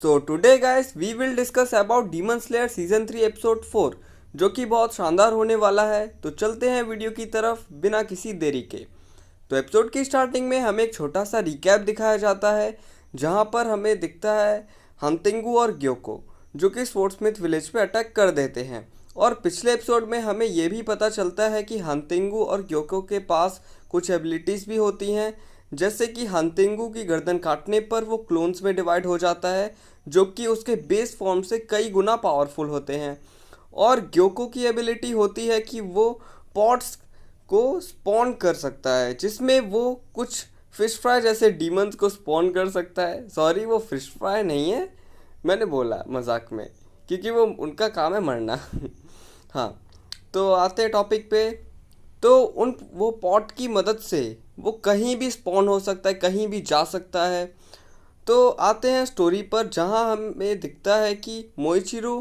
So today guys we will discuss about Demon Slayer season 3 episode 4 जो कि बहुत शानदार होने वाला है। तो चलते हैं वीडियो की तरफ बिना किसी देरी के। तो एपिसोड की स्टार्टिंग में हमें एक छोटा सा रिकैप दिखाया जाता है जहां पर हमें दिखता है हंतिंगू और ग्योको जो कि स्पोर्ट्समिथ विलेज पे अटैक कर देते हैं। और पिछले एपिसोड में हमें ये भी पता चलता है कि हंतिंगू और ग्योको के पास कुछ एबिलिटीज़ भी होती हैं, जैसे कि हंतिंगू की गर्दन काटने पर वो क्लोन्स में डिवाइड हो जाता है जो कि उसके बेस फॉर्म से कई गुना पावरफुल होते हैं। और ग्योको की एबिलिटी होती है कि वो पॉट्स को स्पॉन कर सकता है जिसमें वो कुछ फिश फ्राई जैसे डीमंस को स्पॉन कर सकता है। सॉरी, वो फिश फ्राई नहीं है, मैंने बोला मजाक में, क्योंकि वो उनका काम है मरना। हाँ, तो आते हैं टॉपिक पे। तो उन वो पॉट की मदद से वो कहीं भी स्पॉन हो सकता है, कहीं भी जा सकता है। तो आते हैं स्टोरी पर, जहां हमें दिखता है कि मोइचिरो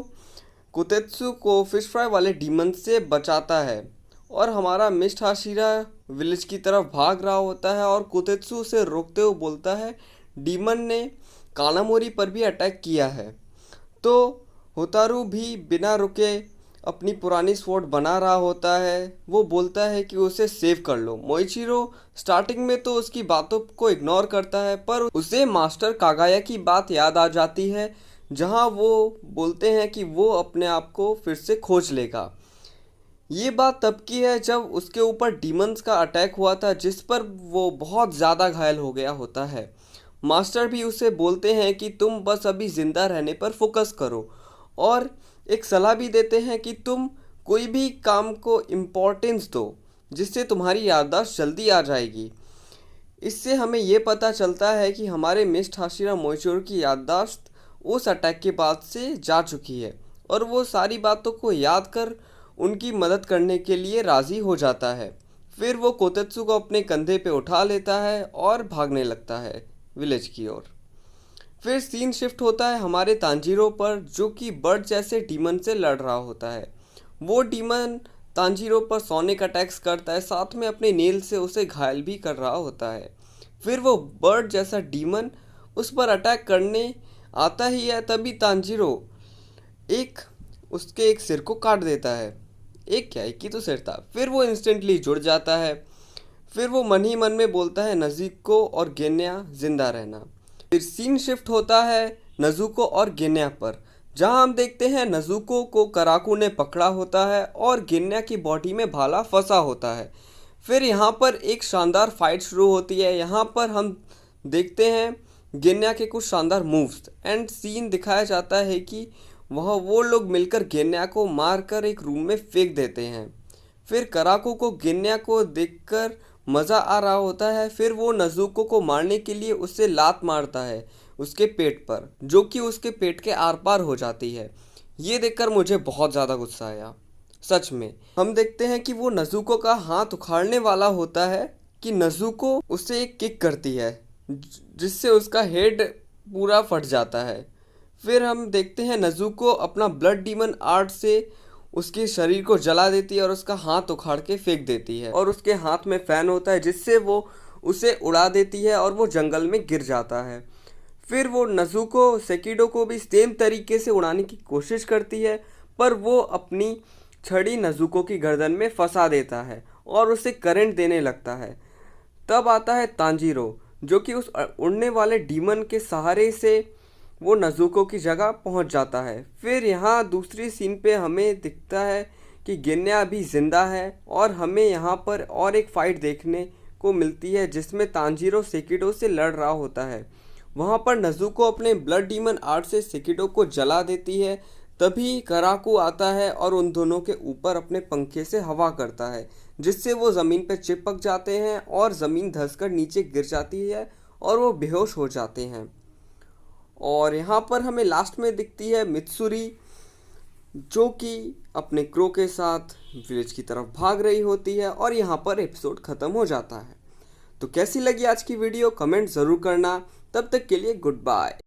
कुतेत्सु को फिश फ्राई वाले डीमन से बचाता है और हमारा मिस्ट हाशिरा विलेज की तरफ भाग रहा होता है और कुतेत्सु उसे रोकते हुए बोलता है डीमन ने कानामोरी पर भी अटैक किया है। तो होतारू भी बिना रुके अपनी पुरानी स्वॉर्ड बना रहा होता है। वो बोलता है कि उसे सेव कर लो। मोइचिरो स्टार्टिंग में तो उसकी बातों को इग्नोर करता है, पर उसे मास्टर कागाया की बात याद आ जाती है जहां वो बोलते हैं कि वो अपने आप को फिर से खोज लेगा। ये बात तब की है जब उसके ऊपर डीमंस का अटैक हुआ था जिस पर वो बहुत ज़्यादा घायल हो गया होता है। मास्टर भी उसे बोलते हैं कि तुम बस अभी ज़िंदा रहने पर फोकस करो और एक सलाह भी देते हैं कि तुम कोई भी काम को इम्पोर्टेंस दो जिससे तुम्हारी याददाश्त जल्दी आ जाएगी। इससे हमें ये पता चलता है कि हमारे मिस्ट हाशिरा मोइचोर की याददाश्त उस अटैक के बाद से जा चुकी है और वो सारी बातों को याद कर उनकी मदद करने के लिए राज़ी हो जाता है। फिर वो कोतेत्सु को अपने कंधे पे उठा लेता है और भागने लगता है विलेज की ओर। फिर सीन शिफ्ट होता है हमारे तांजीरो पर जो कि बर्ड जैसे डीमन से लड़ रहा होता है। वो डीमन तांजीरो पर सोनिक अटैक्स करता है, साथ में अपने नेल से उसे घायल भी कर रहा होता है। फिर वो बर्ड जैसा डीमन उस पर अटैक करने आता ही है, तभी तांजीरो एक उसके एक सिर को काट देता है। एक क्या, एक ही तो सिर था। फिर वो इंस्टेंटली जुड़ जाता है। फिर वो मन ही मन में बोलता है नज़ुको और गेन्या जिंदा रहना। फिर सीन शिफ्ट होता है नज़ुको और गेन्या पर, जहां हम देखते हैं नज़ुको को कराकू ने पकड़ा होता है और गेन्या की बॉडी में भाला फंसा होता है। फिर यहाँ पर एक शानदार फाइट शुरू होती है। यहाँ पर हम देखते हैं गेन्या के कुछ शानदार मूव्स एंड सीन दिखाया जाता है कि वह वो लोग मिलकर गेन्या को मारकर एक रूम में फेंक देते हैं। फिर कराकू को गेन्या को देखकर मज़ा आ रहा होता है। फिर वो नज़ुको को मारने के लिए उसे लात मारता है उसके पेट पर, जो कि उसके पेट के आर पार हो जाती है। ये देखकर मुझे बहुत ज़्यादा गुस्सा आया सच में। हम देखते हैं कि वो नज़ुको का हाथ उखाड़ने वाला होता है कि नज़ुको उसे एक किक करती है जिससे उसका हेड पूरा फट जाता है। फिर हम देखते हैं नज़ुको अपना ब्लड डीमन आर्ट से उसके शरीर को जला देती है और उसका हाथ उखाड़ के फेंक देती है और उसके हाथ में फैन होता है जिससे वो उसे उड़ा देती है और वो जंगल में गिर जाता है। फिर वो नज़ुको सेकिडो को भी सेम तरीके से उड़ाने की कोशिश करती है, पर वो अपनी छड़ी नज़ुको की गर्दन में फंसा देता है और उसे करंट देने लगता है। तब आता है तांजीरो जो कि उस उड़ने वाले डीमन के सहारे से वो नज़ुको की जगह पहुंच जाता है। फिर यहाँ दूसरी सीन पे हमें दिखता है कि गेन्या अभी ज़िंदा है और हमें यहाँ पर और एक फ़ाइट देखने को मिलती है जिसमें तांजीरो सेकिडो से लड़ रहा होता है। वहाँ पर नज़ुको अपने ब्लड डीमन आर्ट से सेकिडो को जला देती है। तभी कराकू आता है और उन दोनों के ऊपर अपने पंखे से हवा करता है जिससे वो ज़मीन पर चिपक जाते हैं और ज़मीन धंसकर नीचे गिर जाती है और वो बेहोश हो जाते हैं। और यहाँ पर हमें लास्ट में दिखती है मित्सुरी जो कि अपने क्रो के साथ विलेज की तरफ भाग रही होती है और यहाँ पर एपिसोड ख़त्म हो जाता है। तो कैसी लगी आज की वीडियो कमेंट ज़रूर करना। तब तक के लिए गुड बाय।